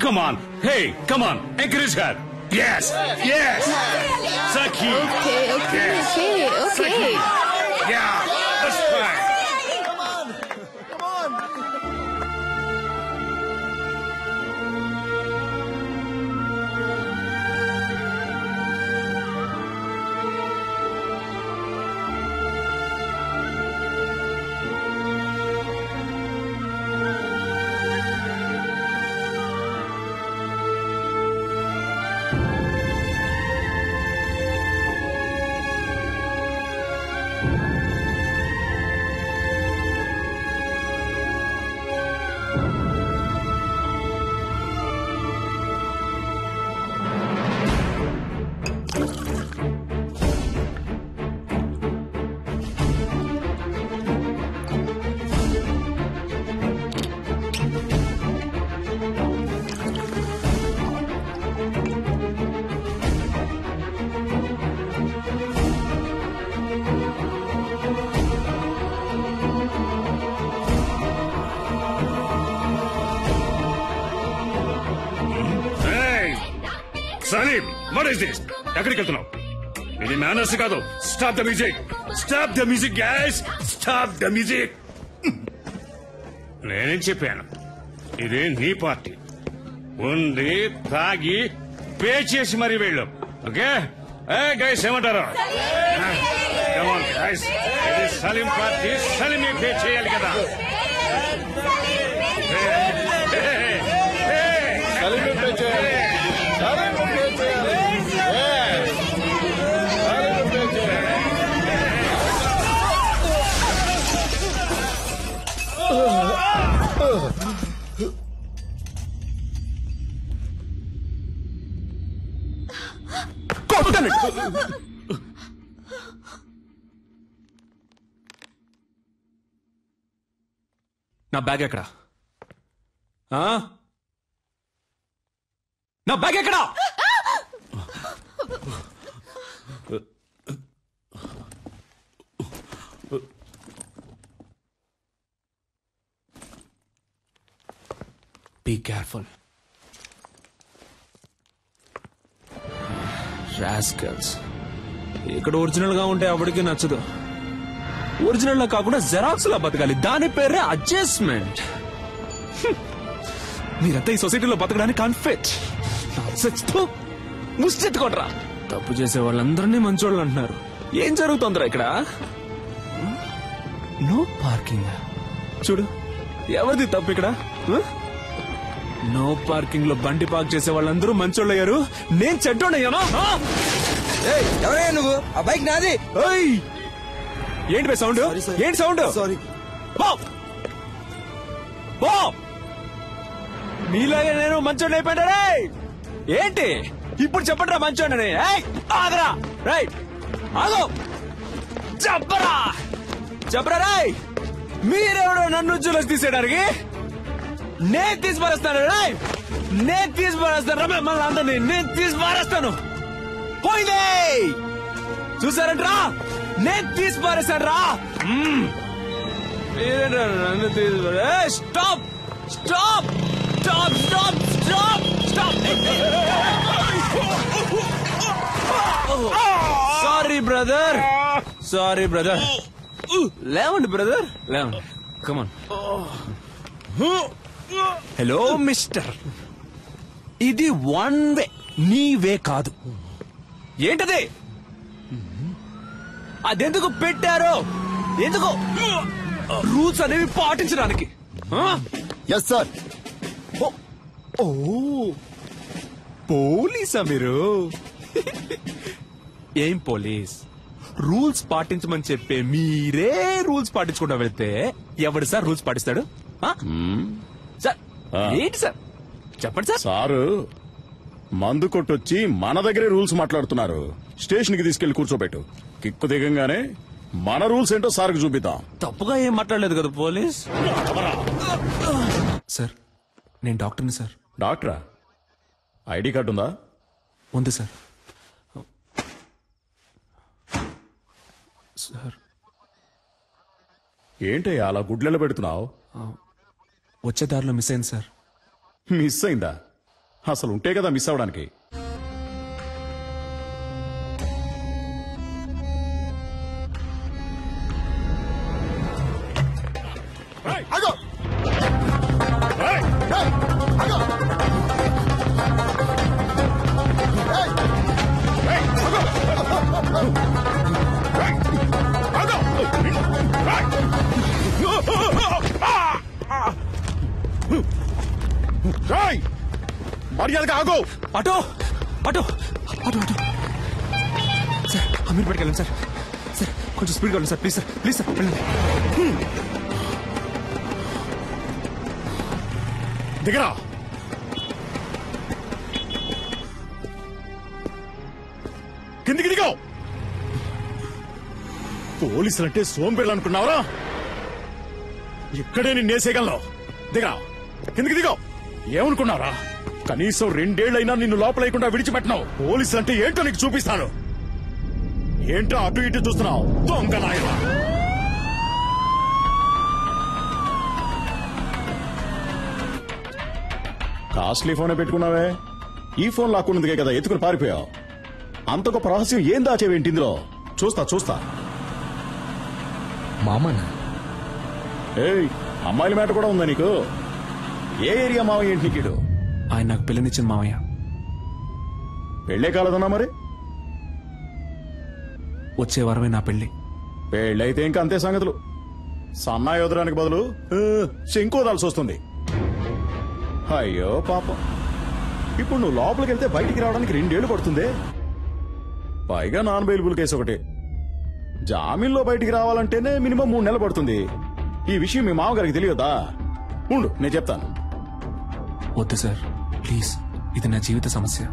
Come on. Hey, come on. Encourage her. Yes. Yes. Sakhi. Okay. Sakhi. Yeah. That's fine. Salim, what is this? ఎక్కడికి వెళ్తున్నావు? ఇది manners కాదు. Stop the music. Stop the music guys. Stop the music. నేనేం చెప్పాను? ఇది నీ party. ఉంది తాగి పే చేసి మరీ వెళ్ళు. ఓకే గైస్ ఏమంటారు? గైస్ ఇది సలీం పార్టీ. సలీం పే చేయాలి కదా. నా బ్యాగ్ ఎక్కడా? నా బ్యాగ్ ఎక్కడా? Be careful. రాస్కల్స్. ఇక్కడ ఒరిజినల్ గా ఉంటే ఎవరికి నచ్చదు. ఒరిజినల్ లా కాకుండా జెరాక్స్ లా బతకాలి. దాని పేరే అడ్జస్ట్మెంట్. మీరంతా ఈ సొసైటీలో బతకడానికి అన్ఫిట్. ముష్టెత్తుకోట్రా. తప్పు చేసే వాళ్ళందరినీ మంచోళ్ళు అంటున్నారు. ఏం జరుగుతుందిరా ఇక్కడ? No parking. చూడు ఎవరిది తప్పు ఇక్కడ? నో పార్కింగ్ లో బండి పార్క్ చేసే వాళ్ళందరూ మంచోళ్ళు అయ్యారు. నేను చెడ్డోడయ్యానా? ఎవరయ్యా నువ్వు? ఆ బైక్ నాది. ఏంటి బై సౌండ్? ఏంటి సౌండ్? సారీ. నీలాగే నేను మంచోడిని అయిపోయినా. ఏంటి ఇప్పుడు చెప్పండి రా మంచోడిని. ఆగరా. రైట్ ఆగో. చెప్పరా చెప్పరా. రాయ్ మీరెవడో నన్ను జూలస్ తీసేయడానికి? నేను తీసి పారేస్తాను. రాయ్ నేను తీసి పారేస్తాను. మిమ్మల్ని అందరినీ నేను తీసి పారేస్తాను. పోయిందే చూసారంట్రా. నేను తీసి పారేస్తాను రా. నన్ను తీసి stop stop stop stop stop stop. Sorry brother. Sorry brother. లేవండి బ్రదర్ లేవండి. కమాన్. Hello mister. ఇది వన్ వే. నీ వే కాదు. ఏంటది? అదెందుకు పెట్టారో? ఎందుకు? రూల్స్ అనేవి పాటించడానికి. Yes sir. ఓ పోలీసా మీరు? ఏం పోలీస్? రూల్స్ పాటించమని చెప్పే మీరే రూల్స్ పాటించకుండా వెళ్తే ఎవడు సార్ రూల్స్ పాటిస్తాడు? సార్ ఏంటి సార్ చెప్పండి సార్. సారు మందు కొట్టొచ్చి మన దగ్గరే రూల్స్ మాట్లాడుతున్నారు. స్టేషన్ కి తీసుకెళ్లి కూర్చోబెట్టు. కిక్కు దిగంగానే మన రూల్స్ ఏంటో సార్కి చూపిద్దాం. తప్పుగా ఏం మాట్లాడలేదు కదా పోలీస్. సార్ నేను డాక్టర్ని సార్. డాక్టరా? ఐడి కార్డు ఉందా? ఉంది సార్. సార్ ఏంటయ్యా అలా గుడ్లెల పెడుతున్నావు? వచ్చే దారిలో మిస్ అయింది సార్. మిస్ అయిందా? అసలు ఉంటే కదా మిస్ అవడానికి. మర్యాదగా ఆగో. Auto auto auto auto sir, అమీర్పేటకి వెళ్ళండి సార్. సార్ కొంచెం స్పీడ్గా వెళ్ళండి sir, please sir, please sir వెళ్ళండి. దిగరా. కిందికి దిగో. పోలీసులంటే సోంబేళ్ళు అనుకున్నావరా? ఇక్కడే నిన్నేసేయగలను. దిగరా, కిందికి దిగో. ఏమనుకున్నారా? కనీసం 2 ఏళ్లైనా నిన్ను లోపలేయకుండా విడిచిపెట్టినావు. పోలీసులంటే ఏంటో నీకు చూపిస్తాను. ఏంటో అటు ఇటు చూస్తున్నావు? దొంగ నాయనా. కాస్ట్లీ ఫోనే పెట్టుకున్నావే. ఈ ఫోన్ లాక్కున్నదిగే కదా ఎత్తుకుని పారిపోయావు. అంత గొప్ప రహస్యం ఏం దాచేవేంటి ఇందులో? చూస్తా. మామనా? ఏయ్, అమ్మాయిల మ్యాటర్ కూడా ఉందా నీకు? ఏ ఏరియా మావయ్య ఏంటి నీకు? ఆయన నాకు పిల్లనిచ్చింది మావయ్య. పెళ్లే కాలేదన్నా మరి? వచ్చే వారమే నా పెళ్లి. పెళ్ళైతే ఇంకా అంతే సంగతులు. సన్నాయి వదలడానికి బదులు శంకు వదాల్సి వస్తుంది. అయ్యో పాపం. ఇప్పుడు నువ్వు లోపలికి వెళ్తే బయటికి రావడానికి 2 ఏళ్లు పడుతుంది. పైగా నాన్ బెయిలబుల్ కేసు ఒకటి. జామీన్లో బయటికి రావాలంటేనే మినిమం 3 నెలలు పడుతుంది. ఈ విషయం మీ మామగారికి తెలియదా? ఉండు, నేను చెప్తాను. వద్దు సార్, ప్లీజ్, ఇది నా జీవిత సమస్య.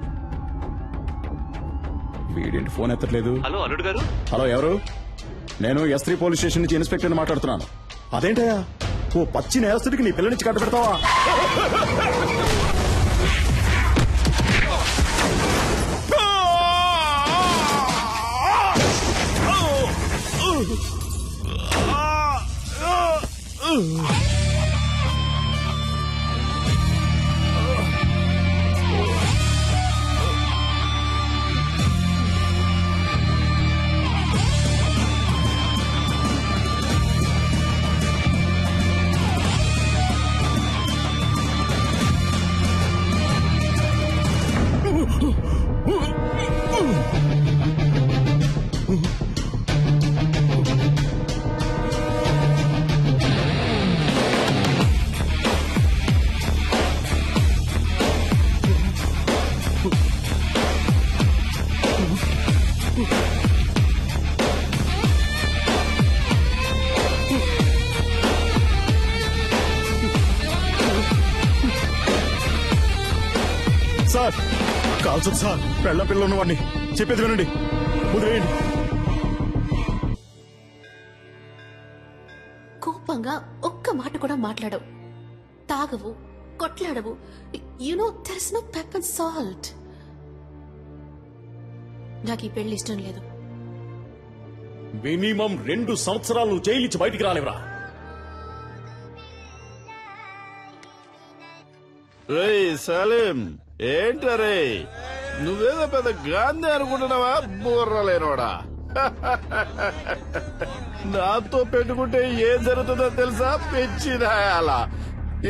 వీడేంటి ఫోన్ ఎత్తట్లేదు? హలో అల్లుడు గారు. హలో, ఎవరు? నేను S3 పోలీస్ స్టేషన్ నుంచి ఇన్స్పెక్టర్ మాట్లాడుతున్నాను. అదేంటయ్యా, ఓ పచ్చి నేరస్తుడికి నీ పిల్లనిచ్చి కట్ట పెడతావా? సార్, కాల్చదు సార్. పెళ్ళ పిల్ల ఉన్నవాడిని. చెప్పేది వినండి, వదిలేయండి. కోపంగా ఒక్క మాట కూడా మాట్లాడవు, తాగవు, కొట్లాడవు. You know there is no pepper and salt. నాకు ఈ పెళ్లి ఇష్టం లేదు. మినిమం 2 సంవత్సరాలు నువ్వు జైలు నుంచి బయటికి రాలేవరా? రేయ్ సలీం, ఏంటరే నువ్వేదో పెద్ద గాంధీ అనుకుంటున్నావా? బుర్రలేనోడా. నాతో పెట్టుకుంటే ఏం జరుగుతుందో తెలుసా? పెంచిదాయాల.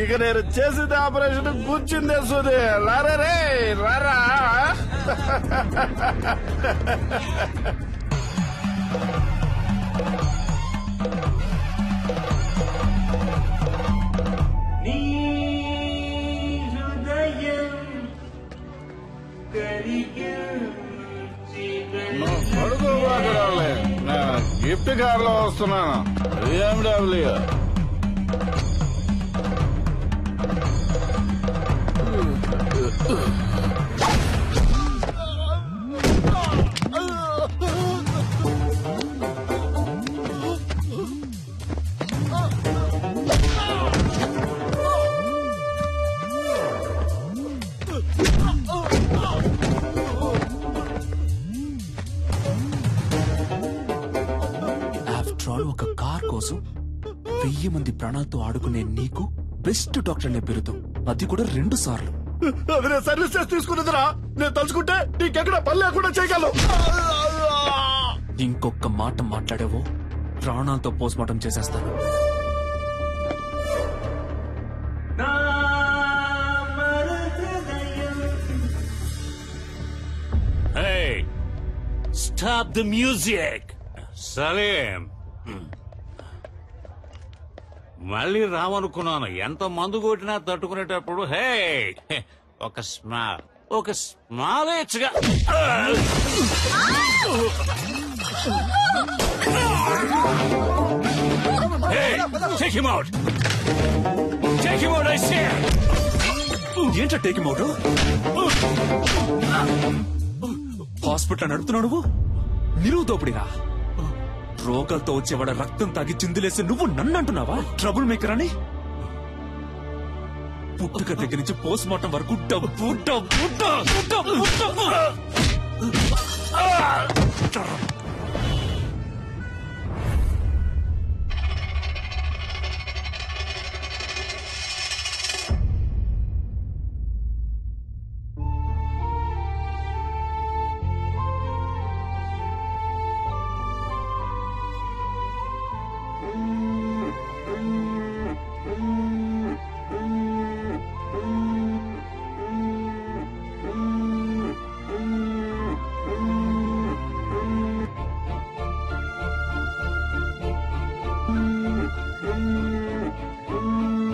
ఇక నేను చేసిన ఆపరేషన్ కూర్చుందే సుదే. రారా రే, రారా. గిఫ్ట్ కార్ లో వస్తున్నాను. BMW. ఒక కార్ కోసం 1000 మంది ప్రాణాలతో ఆడుకునే నీకు బెస్ట్ డాక్టర్ అనే పేరుతో, అది కూడా 2 సార్లు. అది నేను సర్వీస్ చేసి తీసుకున్నదిరా. నేను తలుచుకుంటే నీకెక్కడ పని లేకుండా చేయగలను. ఇంకొక మాట మాట్లాడావు ప్రాణాలతో పోస్ట్మార్టం చేసేస్తాను. Hey, stop the music. Salim, మళ్ళీ రావనుకున్నాను. ఎంత మందు కొట్టినా తట్టుకునేటప్పుడు హే ఒక స్మాల్ ఇచ్చగా. Take him out. Take him out, I say. ఏంటో టేక్ మౌట్? హాస్పిటల్ నడుపుతున్నావు నువ్వు? నిలువు దోపిడిరా. రోగాలతో వచ్చేవాడ రక్తం తాగి చిందులేసి నువ్వు నన్ను అంటున్నావా ట్రబుల్ మేకర్ అని? పుట్టుక దగ్గర నుంచి పోస్ట్ మార్టం వరకు డబ్బు డబ్బు డబ్బు డబ్బు డబ్బు.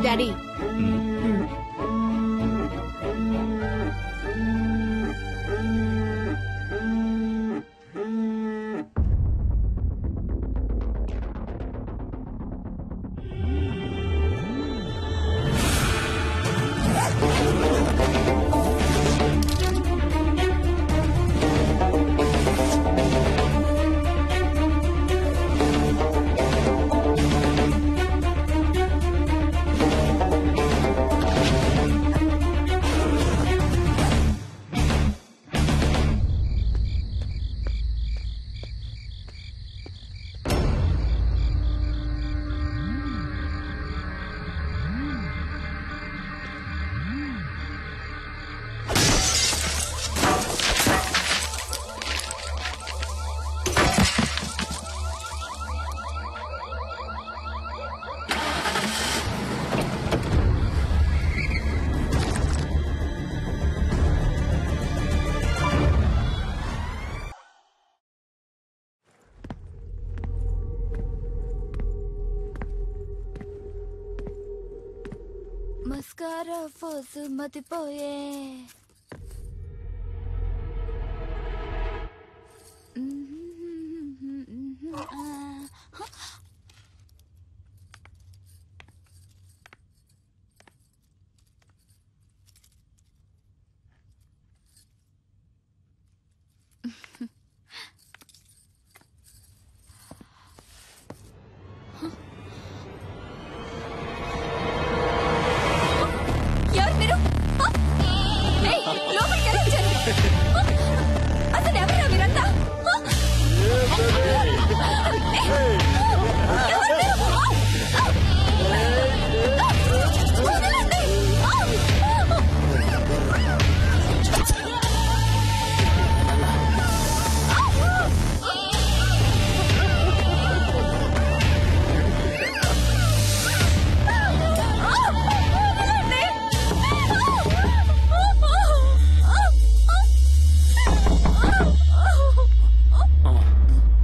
డాడీ, మస్కారా ఫోసు మతిపోయే. అసలు ఎవరు మీరంతా?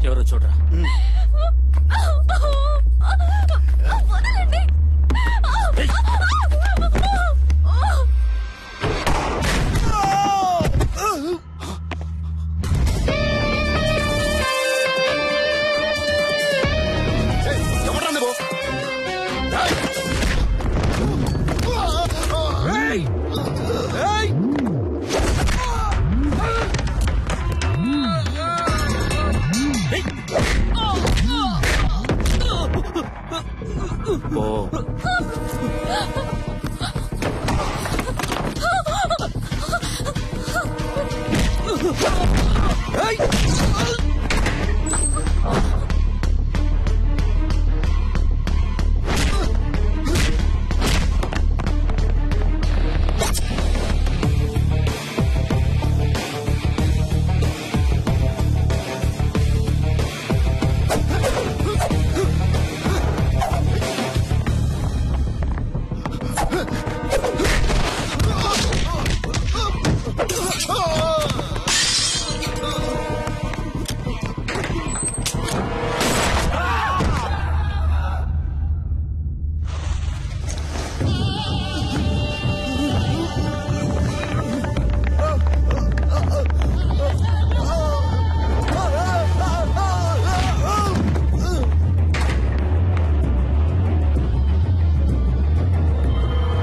ఎవరో చూడరా. ఏయ్